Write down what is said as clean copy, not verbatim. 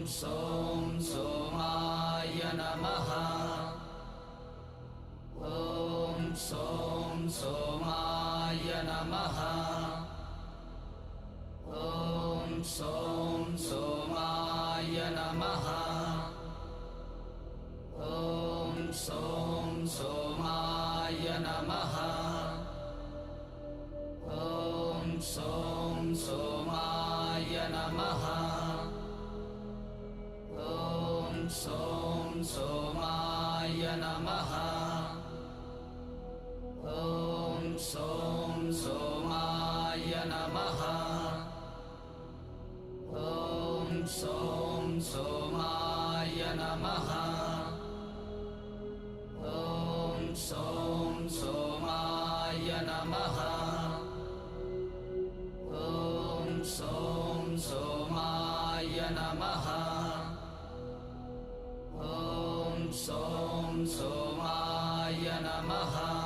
सों सोमाय नमः। ॐ सों सोमाय नमः। ॐ सों सोमाय नमः। ॐ सों सोमाय नमः। ॐ सों सोमाय नमः। ॐ सों सोमाय नमः। ॐ सों सोमाय नमः। ॐ सों सोमाय नमः। ॐ सों सोमाय नमः। ॐ सों सोमाय नमः। ॐ सों सोमाय नमः।